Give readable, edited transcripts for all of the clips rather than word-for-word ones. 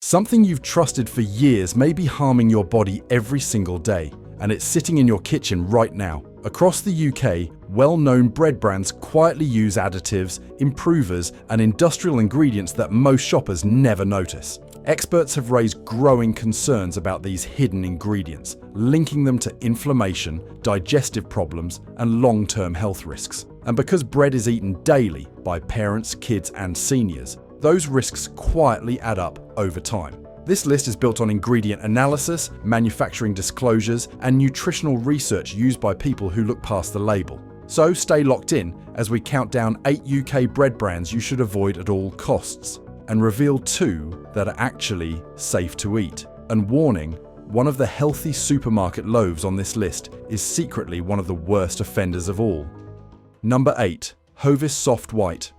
Something you've trusted for years may be harming your body every single day, and it's sitting in your kitchen right now. Across the UK, well-known bread brands quietly use additives, improvers, and industrial ingredients that most shoppers never notice. Experts have raised growing concerns about these hidden ingredients, linking them to inflammation, digestive problems, and long-term health risks. And because bread is eaten daily by parents, kids, and seniors, those risks quietly add up over time. This list is built on ingredient analysis, manufacturing disclosures, and nutritional research used by people who look past the label. So stay locked in as we count down 8 UK bread brands you should avoid at all costs, and reveal 2 that are actually safe to eat. And warning, one of the healthy supermarket loaves on this list is secretly one of the worst offenders of all. Number 8. Hovis Soft White.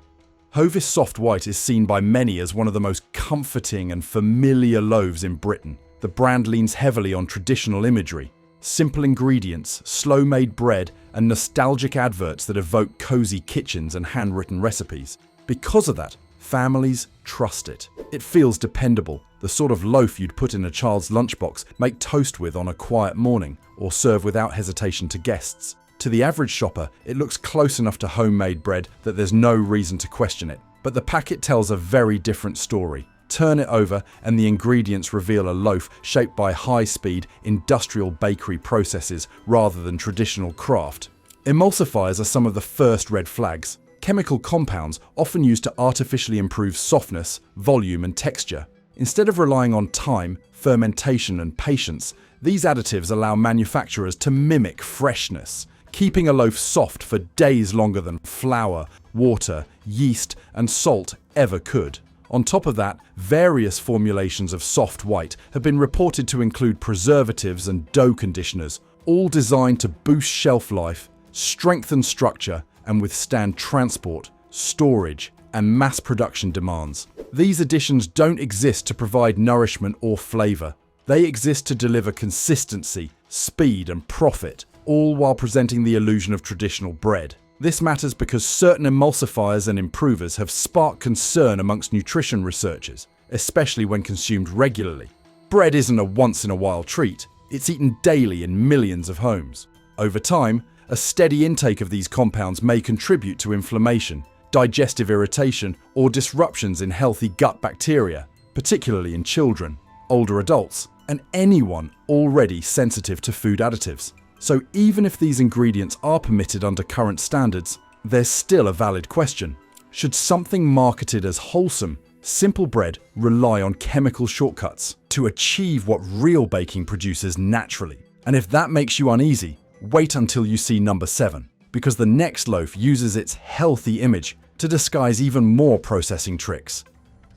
Hovis Soft White is seen by many as one of the most comforting and familiar loaves in Britain. The brand leans heavily on traditional imagery, simple ingredients, slow-made bread, and nostalgic adverts that evoke cozy kitchens and handwritten recipes. Because of that, families trust it. It feels dependable, the sort of loaf you'd put in a child's lunchbox, make toast with on a quiet morning, or serve without hesitation to guests. To the average shopper, it looks close enough to homemade bread that there's no reason to question it. But the packet tells a very different story. Turn it over and the ingredients reveal a loaf shaped by high-speed, industrial bakery processes rather than traditional craft. Emulsifiers are some of the first red flags. Chemical compounds often used to artificially improve softness, volume, and texture. Instead of relying on time, fermentation, and patience, these additives allow manufacturers to mimic freshness, keeping a loaf soft for days longer than flour, water, yeast, and salt ever could. On top of that, various formulations of soft white have been reported to include preservatives and dough conditioners, all designed to boost shelf life, strengthen structure, and withstand transport, storage, and mass production demands. These additions don't exist to provide nourishment or flavor. They exist to deliver consistency, speed, and profit, all while presenting the illusion of traditional bread. This matters because certain emulsifiers and improvers have sparked concern amongst nutrition researchers, especially when consumed regularly. Bread isn't a once-in-a-while treat, it's eaten daily in millions of homes. Over time, a steady intake of these compounds may contribute to inflammation, digestive irritation, or disruptions in healthy gut bacteria, particularly in children, older adults, and anyone already sensitive to food additives. So even if these ingredients are permitted under current standards, there's still a valid question. Should something marketed as wholesome, simple bread rely on chemical shortcuts to achieve what real baking produces naturally? And if that makes you uneasy, wait until you see number 7, because the next loaf uses its healthy image to disguise even more processing tricks.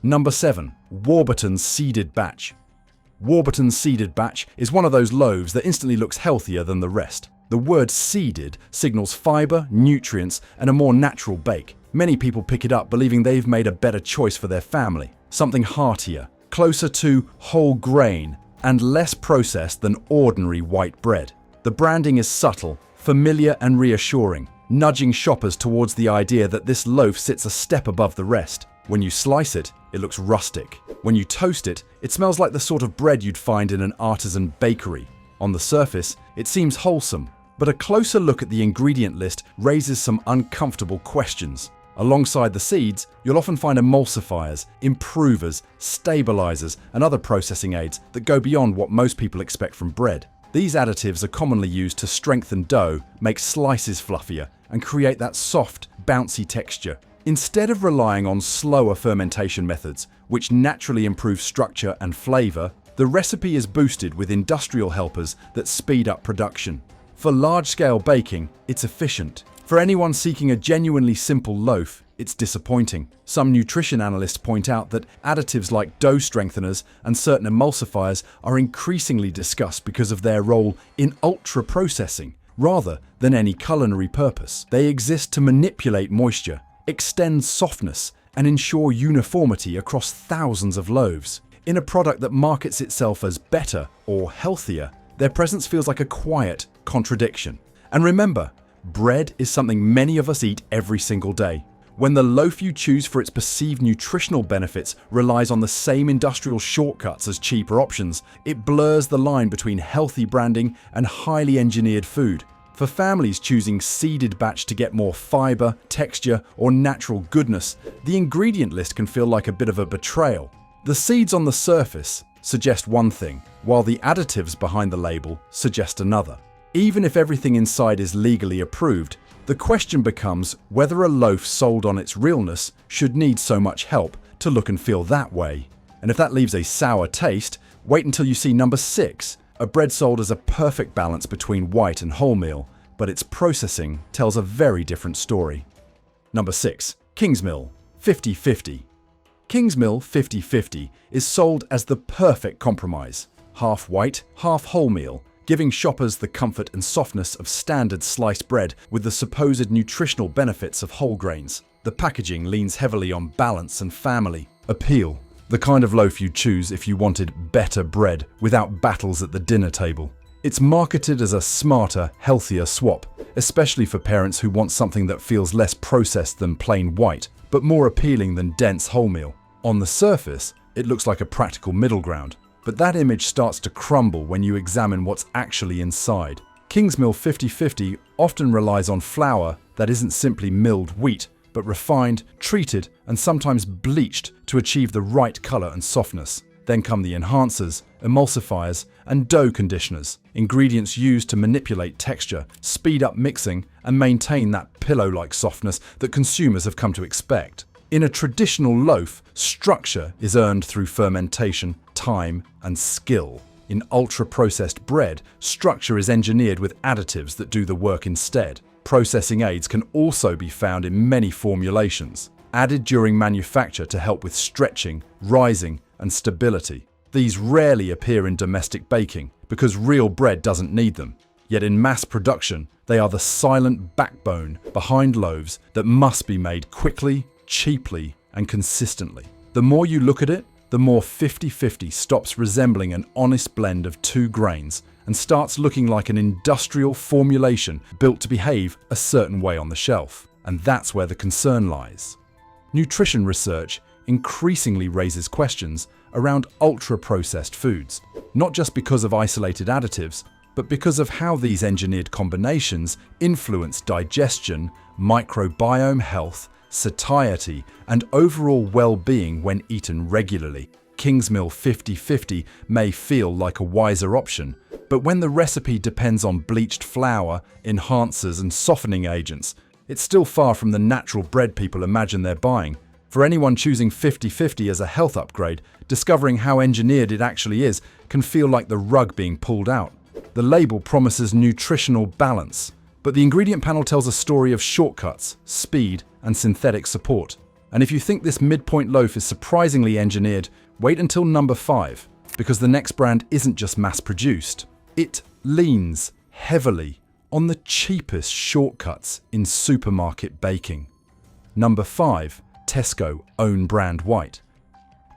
Number 7. Warburtons Seeded Batch. Warburtons Seeded Batch is one of those loaves that instantly looks healthier than the rest. The word seeded signals fiber, nutrients, and a more natural bake. Many people pick it up believing they've made a better choice for their family, something heartier, closer to whole grain, and less processed than ordinary white bread. The branding is subtle, familiar, and reassuring, nudging shoppers towards the idea that this loaf sits a step above the rest. When you slice it, it looks rustic. When you toast it, it smells like the sort of bread you'd find in an artisan bakery. On the surface, it seems wholesome, but a closer look at the ingredient list raises some uncomfortable questions. Alongside the seeds, you'll often find emulsifiers, improvers, stabilizers, and other processing aids that go beyond what most people expect from bread. These additives are commonly used to strengthen dough, make slices fluffier, and create that soft, bouncy texture. Instead of relying on slower fermentation methods, which naturally improve structure and flavor, the recipe is boosted with industrial helpers that speed up production. For large-scale baking, it's efficient. For anyone seeking a genuinely simple loaf, it's disappointing. Some nutrition analysts point out that additives like dough strengtheners and certain emulsifiers are increasingly discussed because of their role in ultra-processing, rather than any culinary purpose. They exist to manipulate moisture, extend softness, and ensure uniformity across thousands of loaves. In a product that markets itself as better or healthier, their presence feels like a quiet contradiction. And remember, bread is something many of us eat every single day. When the loaf you choose for its perceived nutritional benefits relies on the same industrial shortcuts as cheaper options, it blurs the line between healthy branding and highly engineered food. For families choosing seeded batch to get more fiber, texture, or natural goodness, the ingredient list can feel like a bit of a betrayal. The seeds on the surface suggest one thing, while the additives behind the label suggest another. Even if everything inside is legally approved, the question becomes whether a loaf sold on its realness should need so much help to look and feel that way. And if that leaves a sour taste, wait until you see number 6, a bread sold as a perfect balance between white and wholemeal, but its processing tells a very different story. Number 6, Kingsmill 50/50. Kingsmill 50/50 is sold as the perfect compromise, half white, half wholemeal, giving shoppers the comfort and softness of standard sliced bread with the supposed nutritional benefits of whole grains. The packaging leans heavily on balance and family appeal, the kind of loaf you'd choose if you wanted better bread without battles at the dinner table. It's marketed as a smarter, healthier swap, especially for parents who want something that feels less processed than plain white, but more appealing than dense wholemeal. On the surface, it looks like a practical middle ground, but that image starts to crumble when you examine what's actually inside. Kingsmill 50/50 often relies on flour that isn't simply milled wheat, but refined, treated, and sometimes bleached to achieve the right color and softness. Then come the enhancers, emulsifiers, and dough conditioners, ingredients used to manipulate texture, speed up mixing, and maintain that pillow-like softness that consumers have come to expect. In a traditional loaf, structure is earned through fermentation, time, and skill. In ultra-processed bread, structure is engineered with additives that do the work instead. Processing aids can also be found in many formulations, added during manufacture to help with stretching, rising, and stability. These rarely appear in domestic baking because real bread doesn't need them. Yet in mass production, they are the silent backbone behind loaves that must be made quickly, cheaply, and consistently. The more you look at it, the more 50/50 stops resembling an honest blend of two grains and starts looking like an industrial formulation built to behave a certain way on the shelf. And that's where the concern lies. Nutrition research increasingly raises questions around ultra-processed foods, not just because of isolated additives, but because of how these engineered combinations influence digestion, microbiome health, satiety, and overall well-being when eaten regularly. Kingsmill 50/50 may feel like a wiser option, but when the recipe depends on bleached flour, enhancers, and softening agents, it's still far from the natural bread people imagine they're buying. For anyone choosing 50/50 as a health upgrade, discovering how engineered it actually is can feel like the rug being pulled out. The label promises nutritional balance, but the ingredient panel tells a story of shortcuts, speed, and synthetic support. And if you think this midpoint loaf is surprisingly engineered, wait until number 5, because the next brand isn't just mass-produced. It leans heavily on the cheapest shortcuts in supermarket baking. Number 5, Tesco own brand white.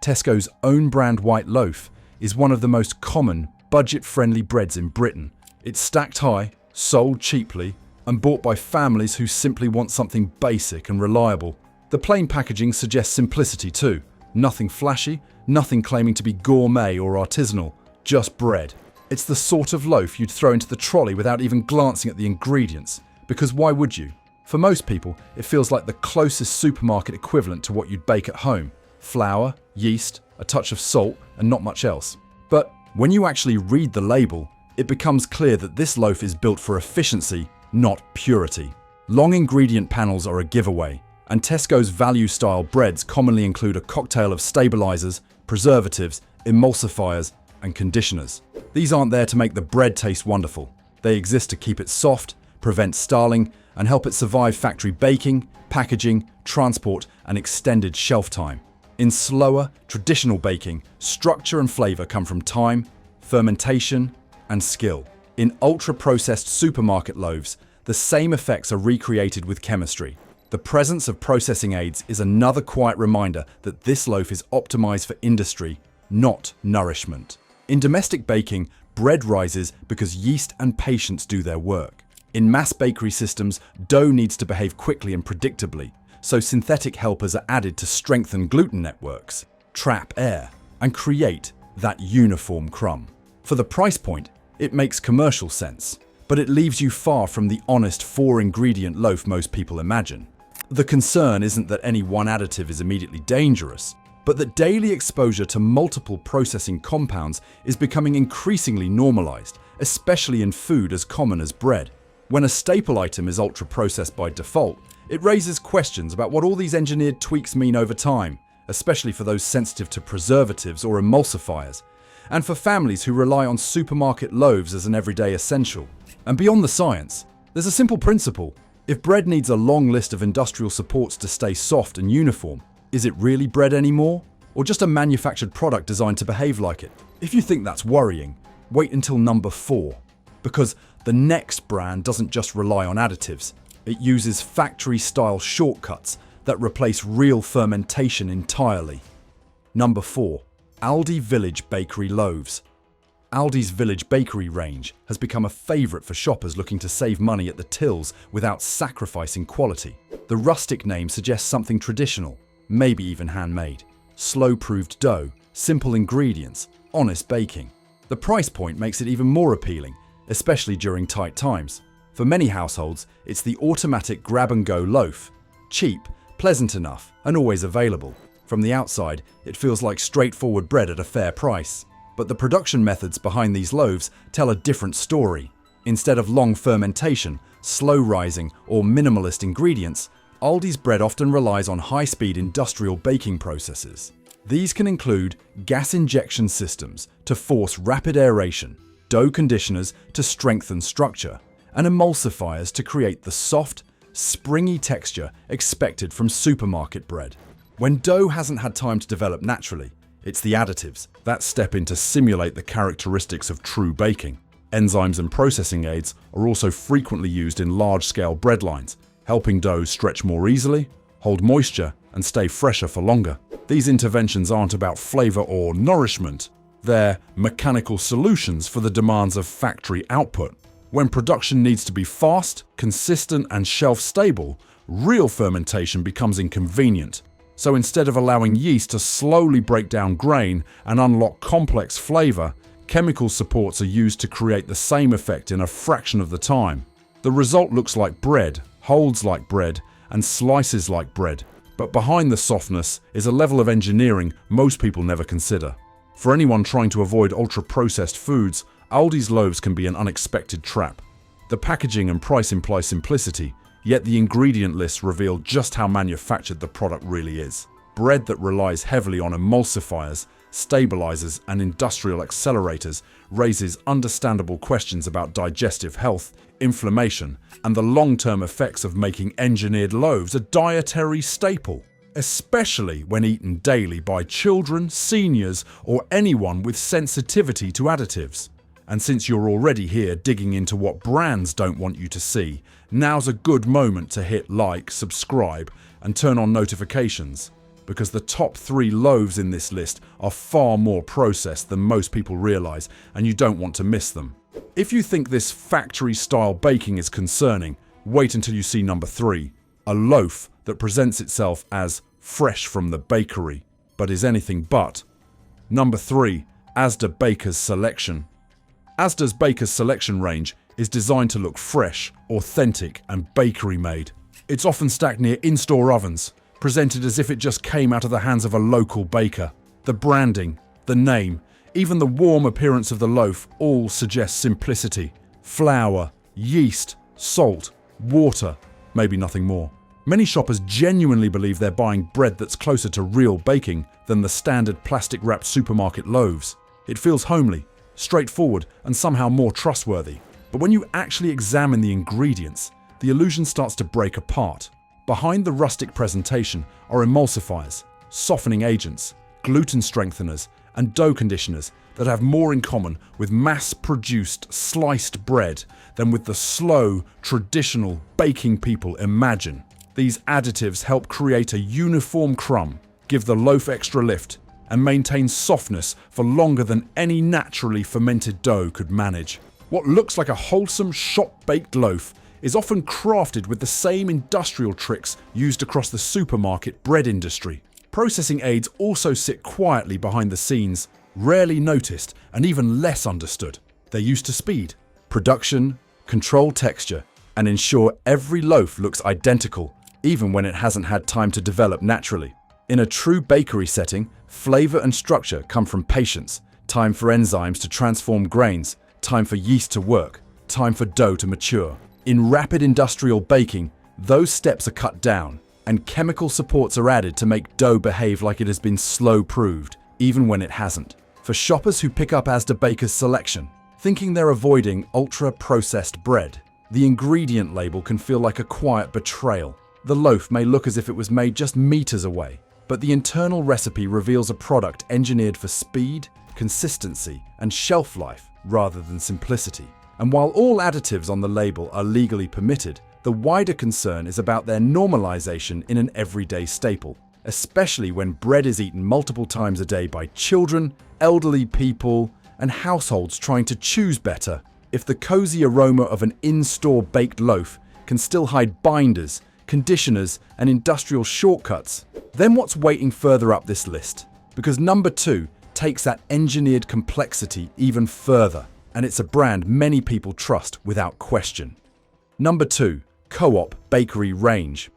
Tesco's own brand white loaf is one of the most common budget-friendly breads in Britain. It's stacked high, sold cheaply, and bought by families who simply want something basic and reliable. The plain packaging suggests simplicity too. Nothing flashy, nothing claiming to be gourmet or artisanal, just bread. It's the sort of loaf you'd throw into the trolley without even glancing at the ingredients, because why would you? For most people, it feels like the closest supermarket equivalent to what you'd bake at home. Flour, yeast, a touch of salt, and not much else. But when you actually read the label, it becomes clear that this loaf is built for efficiency, not purity. Long ingredient panels are a giveaway, and Tesco's value-style breads commonly include a cocktail of stabilizers, preservatives, emulsifiers, and conditioners. These aren't there to make the bread taste wonderful. They exist to keep it soft, prevent starling, and help it survive factory baking, packaging, transport, and extended shelf time. In slower, traditional baking, structure and flavor come from time, fermentation, and skill. In ultra-processed supermarket loaves, the same effects are recreated with chemistry. The presence of processing aids is another quiet reminder that this loaf is optimized for industry, not nourishment. In domestic baking, bread rises because yeast and patience do their work. In mass bakery systems, dough needs to behave quickly and predictably. so synthetic helpers are added to strengthen gluten networks, trap air, and create that uniform crumb. For the price point, it makes commercial sense, but it leaves you far from the honest 4-ingredient loaf most people imagine. The concern isn't that any one additive is immediately dangerous, but that daily exposure to multiple processing compounds is becoming increasingly normalized, especially in food as common as bread. When a staple item is ultra-processed by default, it raises questions about what all these engineered tweaks mean over time, especially for those sensitive to preservatives or emulsifiers, and for families who rely on supermarket loaves as an everyday essential. And beyond the science, there's a simple principle. If bread needs a long list of industrial supports to stay soft and uniform, is it really bread anymore? Or just a manufactured product designed to behave like it? If you think that's worrying, wait until number 4. Because the next brand doesn't just rely on additives. It uses factory-style shortcuts that replace real fermentation entirely. Number 4. Aldi Village Bakery Loaves. Aldi's Village Bakery range has become a favourite for shoppers looking to save money at the tills without sacrificing quality. The rustic name suggests something traditional, maybe even handmade. Slow-proofed dough, simple ingredients, honest baking. The price point makes it even more appealing, especially during tight times. For many households, it's the automatic grab-and-go loaf. Cheap, pleasant enough, and always available. From the outside, it feels like straightforward bread at a fair price. But the production methods behind these loaves tell a different story. Instead of long fermentation, slow rising, or minimalist ingredients, Aldi's bread often relies on high-speed industrial baking processes. These can include gas injection systems to force rapid aeration, dough conditioners to strengthen structure, and emulsifiers to create the soft, springy texture expected from supermarket bread. When dough hasn't had time to develop naturally, it's the additives that step in to simulate the characteristics of true baking. Enzymes and processing aids are also frequently used in large-scale bread lines, helping dough stretch more easily, hold moisture, and stay fresher for longer. These interventions aren't about flavor or nourishment. They're mechanical solutions for the demands of factory output. When production needs to be fast, consistent, and shelf-stable, real fermentation becomes inconvenient. So instead of allowing yeast to slowly break down grain and unlock complex flavor, chemical supports are used to create the same effect in a fraction of the time. The result looks like bread, holds like bread, and slices like bread. But behind the softness is a level of engineering most people never consider. For anyone trying to avoid ultra-processed foods, Aldi's loaves can be an unexpected trap. The packaging and price imply simplicity, yet the ingredient lists reveal just how manufactured the product really is. Bread that relies heavily on emulsifiers, stabilizers, and industrial accelerators raises understandable questions about digestive health, inflammation, and the long-term effects of making engineered loaves a dietary staple, especially when eaten daily by children, seniors, or anyone with sensitivity to additives. And since you're already here digging into what brands don't want you to see, now's a good moment to hit like, subscribe, and turn on notifications, because the top 3 loaves in this list are far more processed than most people realize, and you don't want to miss them. If you think this factory-style baking is concerning, wait until you see number 3, a loaf that presents itself as fresh from the bakery, but is anything but. Number 3, Asda Baker's Selection. Asda's Baker's Selection range is designed to look fresh, authentic, and bakery-made. It's often stacked near in-store ovens, presented as if it just came out of the hands of a local baker. The branding, the name, even the warm appearance of the loaf all suggest simplicity. Flour, yeast, salt, water, maybe nothing more. Many shoppers genuinely believe they're buying bread that's closer to real baking than the standard plastic-wrapped supermarket loaves. It feels homely, straightforward, and somehow more trustworthy. But when you actually examine the ingredients, the illusion starts to break apart. Behind the rustic presentation are emulsifiers, softening agents, gluten strengtheners, and dough conditioners that have more in common with mass-produced sliced bread than with the slow, traditional baking people imagine. These additives help create a uniform crumb, give the loaf extra lift, and maintain softness for longer than any naturally fermented dough could manage. What looks like a wholesome shop-baked loaf is often crafted with the same industrial tricks used across the supermarket bread industry. Processing aids also sit quietly behind the scenes, rarely noticed and even less understood. They're used to speed, production, control texture, and ensure every loaf looks identical, even when it hasn't had time to develop naturally. In a true bakery setting, flavor and structure come from patience, time for enzymes to transform grains, time for yeast to work, time for dough to mature. In rapid industrial baking, those steps are cut down, and chemical supports are added to make dough behave like it has been slow-proved, even when it hasn't. For shoppers who pick up Asda Baker's selection, thinking they're avoiding ultra-processed bread, the ingredient label can feel like a quiet betrayal. The loaf may look as if it was made just meters away, but the internal recipe reveals a product engineered for speed, consistency, and shelf life rather than simplicity. And while all additives on the label are legally permitted, the wider concern is about their normalization in an everyday staple, especially when bread is eaten multiple times a day by children, elderly people, and households trying to choose better. If the cozy aroma of an in-store baked loaf can still hide binders, conditioners, and industrial shortcuts, then what's waiting further up this list? Because number 2 takes that engineered complexity even further, and it's a brand many people trust without question. Number 2, Co-op Bakery Range.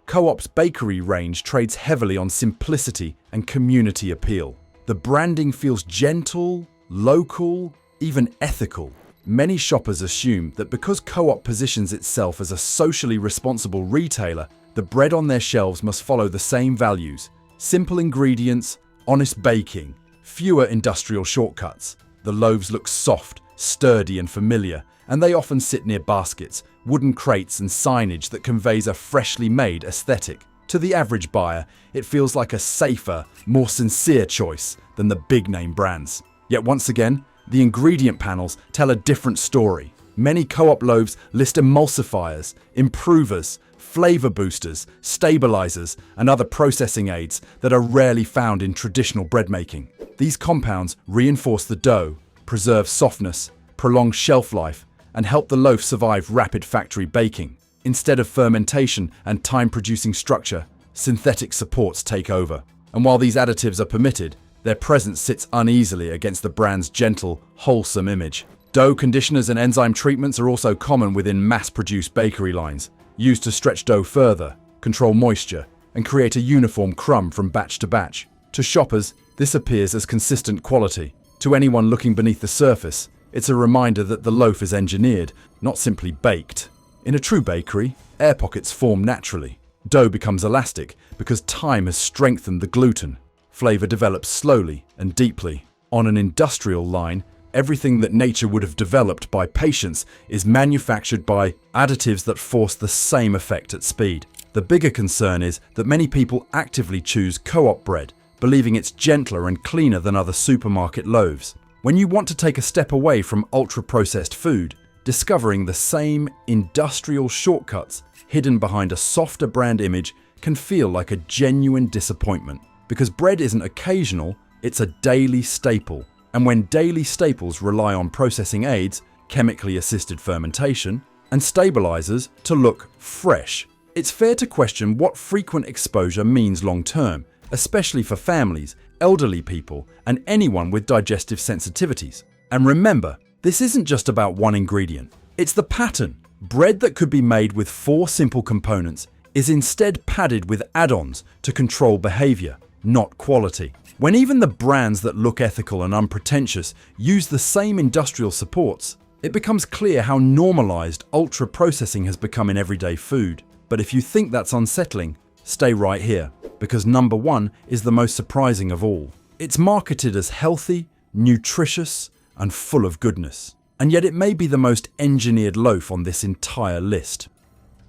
Co-op's bakery range trades heavily on simplicity and community appeal. The branding feels gentle, local, even ethical. Many shoppers assume that because Co-op positions itself as a socially responsible retailer, the bread on their shelves must follow the same values: simple ingredients, honest baking, fewer industrial shortcuts. The loaves look soft, sturdy, and familiar, and they often sit near baskets, wooden crates, and signage that conveys a freshly made aesthetic. To the average buyer, it feels like a safer, more sincere choice than the big-name brands. Yet once again, the ingredient panels tell a different story. Many Co-op loaves list emulsifiers, improvers, flavor boosters, stabilizers, and other processing aids that are rarely found in traditional bread making. These compounds reinforce the dough, preserve softness, prolong shelf life, and help the loaf survive rapid factory baking. Instead of fermentation and time-producing structure, synthetic supports take over. And while these additives are permitted, their presence sits uneasily against the brand's gentle, wholesome image. Dough conditioners and enzyme treatments are also common within mass-produced bakery lines, used to stretch dough further, control moisture, and create a uniform crumb from batch to batch. To shoppers, this appears as consistent quality. To anyone looking beneath the surface, it's a reminder that the loaf is engineered, not simply baked. In a true bakery, air pockets form naturally. Dough becomes elastic because time has strengthened the gluten. Flavor develops slowly and deeply. On an industrial line, everything that nature would have developed by patience is manufactured by additives that force the same effect at speed. The bigger concern is that many people actively choose Co-op bread, believing it's gentler and cleaner than other supermarket loaves. When you want to take a step away from ultra-processed food, discovering the same industrial shortcuts hidden behind a softer brand image can feel like a genuine disappointment. Because bread isn't occasional, it's a daily staple. And when daily staples rely on processing aids, chemically assisted fermentation, and stabilizers to look fresh, it's fair to question what frequent exposure means long term, especially for families, elderly people, and anyone with digestive sensitivities. And remember, this isn't just about one ingredient, it's the pattern. Bread that could be made with 4 simple components is instead padded with add-ons to control behavior, not quality. When even the brands that look ethical and unpretentious use the same industrial supports, it becomes clear how normalized ultra-processing has become in everyday food. But if you think that's unsettling, stay right here, because number 1 is the most surprising of all. It's marketed as healthy, nutritious, and full of goodness. And yet it may be the most engineered loaf on this entire list.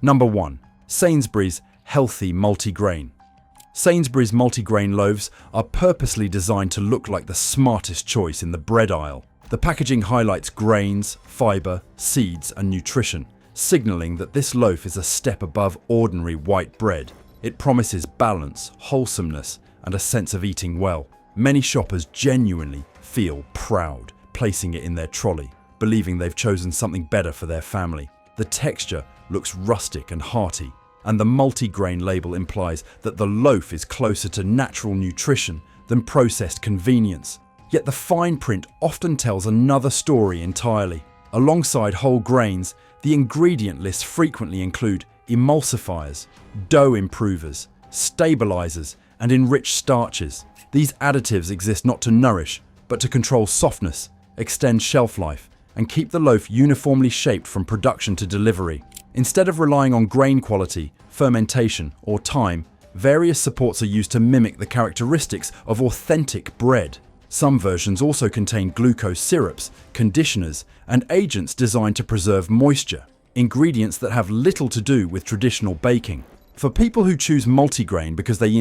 Number 1. Sainsbury's Healthy Multigrain. Sainsbury's multigrain loaves are purposely designed to look like the smartest choice in the bread aisle. The packaging highlights grains, fibre, seeds, and nutrition, signaling that this loaf is a step above ordinary white bread. It promises balance, wholesomeness, and a sense of eating well. Many shoppers genuinely feel proud placing it in their trolley, believing they've chosen something better for their family. the texture looks rustic and hearty, and the multigrain label implies that the loaf is closer to natural nutrition than processed convenience. Yet the fine print often tells another story entirely. Alongside whole grains, the ingredient lists frequently include emulsifiers, dough improvers, stabilizers, and enriched starches. These additives exist not to nourish, but to control softness, extend shelf life, and keep the loaf uniformly shaped from production to delivery. Instead of relying on grain quality, fermentation, or time, various supports are used to mimic the characteristics of authentic bread. Some versions also contain glucose syrups, conditioners, and agents designed to preserve moisture, ingredients that have little to do with traditional baking. For people who choose multigrain because they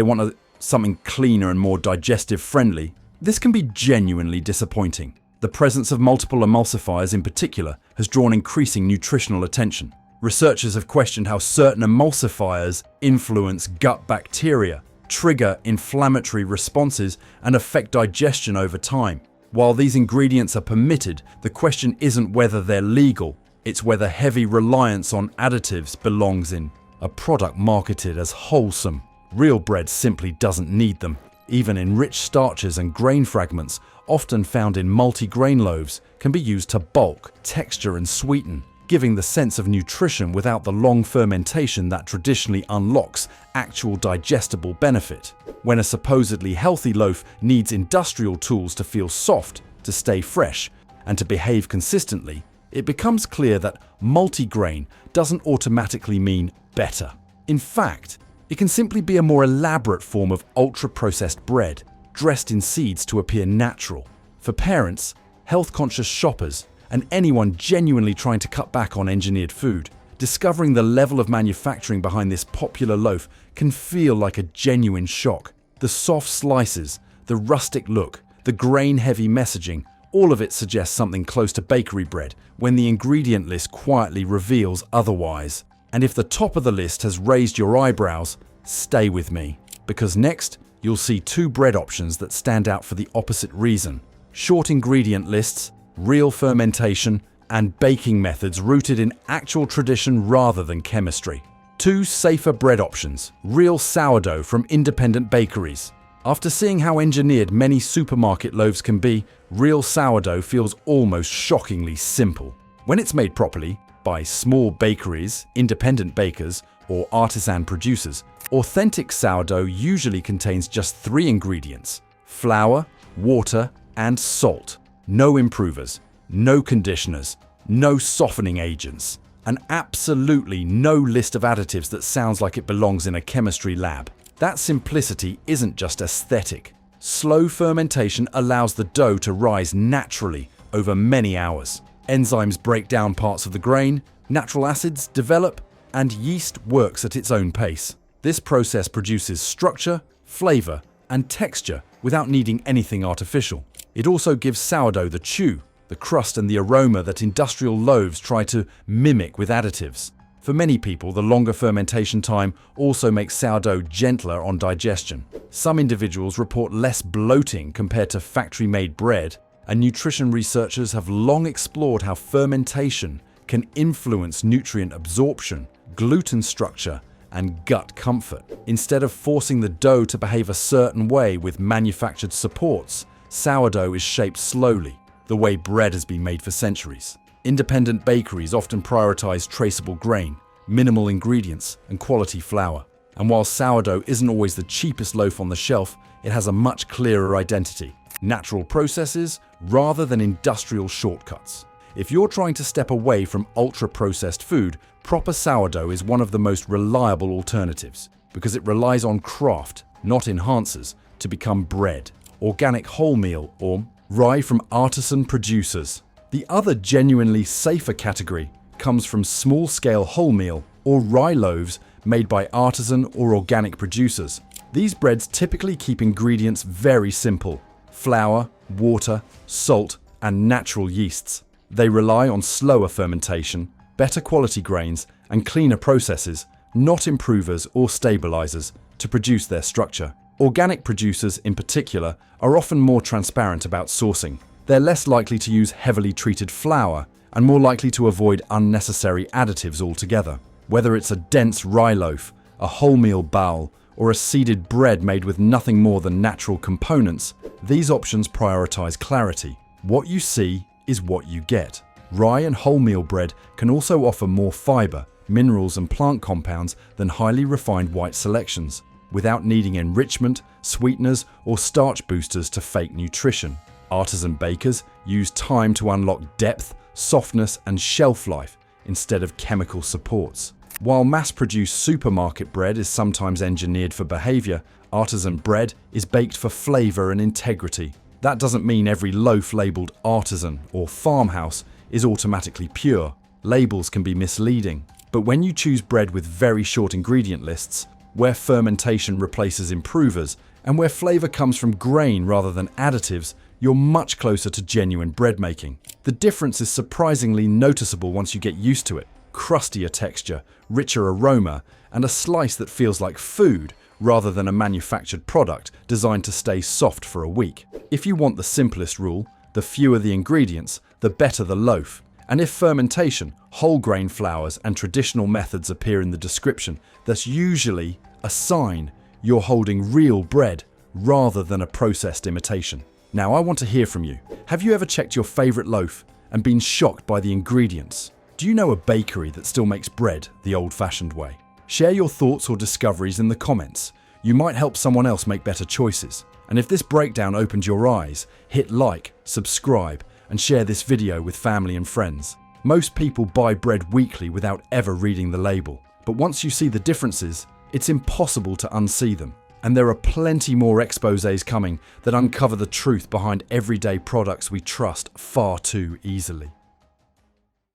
want something cleaner and more digestive friendly, this can be genuinely disappointing. The presence of multiple emulsifiers in particular has drawn increasing nutritional attention. Researchers have questioned how certain emulsifiers influence gut bacteria, trigger inflammatory responses, and affect digestion over time. While these ingredients are permitted, the question isn't whether they're legal, it's whether heavy reliance on additives belongs in a product marketed as wholesome. Real bread simply doesn't need them. Even enriched starches and grain fragments, often found in multigrain loaves, can be used to bulk, texture, and sweeten, giving the sense of nutrition without the long fermentation that traditionally unlocks actual digestible benefit. When a supposedly healthy loaf needs industrial tools to feel soft, to stay fresh, and to behave consistently, it becomes clear that multigrain doesn't automatically mean better. In fact, it can simply be a more elaborate form of ultra-processed bread, dressed in seeds to appear natural. For parents, health-conscious shoppers, and anyone genuinely trying to cut back on engineered food, discovering the level of manufacturing behind this popular loaf can feel like a genuine shock. The soft slices, the rustic look, the grain-heavy messaging, all of it suggests something close to bakery bread, when the ingredient list quietly reveals otherwise. And if the top of the list has raised your eyebrows, stay with me, because next you'll see two bread options that stand out for the opposite reason. Short ingredient lists, real fermentation, and baking methods rooted in actual tradition rather than chemistry. Two safer bread options, real sourdough from independent bakeries. After seeing how engineered many supermarket loaves can be, real sourdough feels almost shockingly simple. When it's made properly, by small bakeries, independent bakers, or artisan producers, authentic sourdough usually contains just 3 ingredients: flour, water, and salt. No improvers, no conditioners, no softening agents, and absolutely no list of additives that sounds like it belongs in a chemistry lab. That simplicity isn't just aesthetic. Slow fermentation allows the dough to rise naturally over many hours. Enzymes break down parts of the grain, natural acids develop, and yeast works at its own pace. This process produces structure, flavor, and texture without needing anything artificial. It also gives sourdough the chew, the crust, and the aroma that industrial loaves try to mimic with additives. For many people, the longer fermentation time also makes sourdough gentler on digestion. Some individuals report less bloating compared to factory-made bread, and nutrition researchers have long explored how fermentation can influence nutrient absorption, gluten structure, and gut comfort. Instead of forcing the dough to behave a certain way with manufactured supports, sourdough is shaped slowly, the way bread has been made for centuries. Independent bakeries often prioritize traceable grain, minimal ingredients, and quality flour. And while sourdough isn't always the cheapest loaf on the shelf, it has a much clearer identity: natural processes rather than industrial shortcuts. If you're trying to step away from ultra-processed food, proper sourdough is one of the most reliable alternatives, because it relies on craft, not enhancers, to become bread. Organic wholemeal or rye from artisan producers. The other genuinely safer category comes from small-scale wholemeal or rye loaves made by artisan or organic producers. These breads typically keep ingredients very simple: flour, water, salt, and natural yeasts. They rely on slower fermentation, better quality grains, and cleaner processes, not improvers or stabilizers, to produce their structure. Organic producers, in particular, are often more transparent about sourcing. They're less likely to use heavily treated flour and more likely to avoid unnecessary additives altogether. Whether it's a dense rye loaf, a wholemeal bowl, or a seeded bread made with nothing more than natural components, these options prioritize clarity. What you see is what you get. Rye and wholemeal bread can also offer more fiber, minerals and plant compounds than highly refined white selections, without needing enrichment, sweeteners, or starch boosters to fake nutrition. Artisan bakers use time to unlock depth, softness, and shelf life instead of chemical supports. While mass-produced supermarket bread is sometimes engineered for behavior, artisan bread is baked for flavor and integrity. That doesn't mean every loaf labeled artisan or farmhouse is automatically pure. Labels can be misleading. But when you choose bread with very short ingredient lists, where fermentation replaces improvers, and where flavor comes from grain rather than additives, you're much closer to genuine bread making. The difference is surprisingly noticeable once you get used to it. Crustier texture, richer aroma, and a slice that feels like food rather than a manufactured product designed to stay soft for a week. If you want the simplest rule, the fewer the ingredients, the better the loaf. And if fermentation, whole grain flours, and traditional methods appear in the description, that's usually a sign you're holding real bread rather than a processed imitation. Now, I want to hear from you. Have you ever checked your favorite loaf and been shocked by the ingredients? Do you know a bakery that still makes bread the old-fashioned way? Share your thoughts or discoveries in the comments. You might help someone else make better choices. And if this breakdown opened your eyes, hit like, subscribe, and share this video with family and friends. Most people buy bread weekly without ever reading the label. But once you see the differences, it's impossible to unsee them. And there are plenty more exposés coming that uncover the truth behind everyday products we trust far too easily.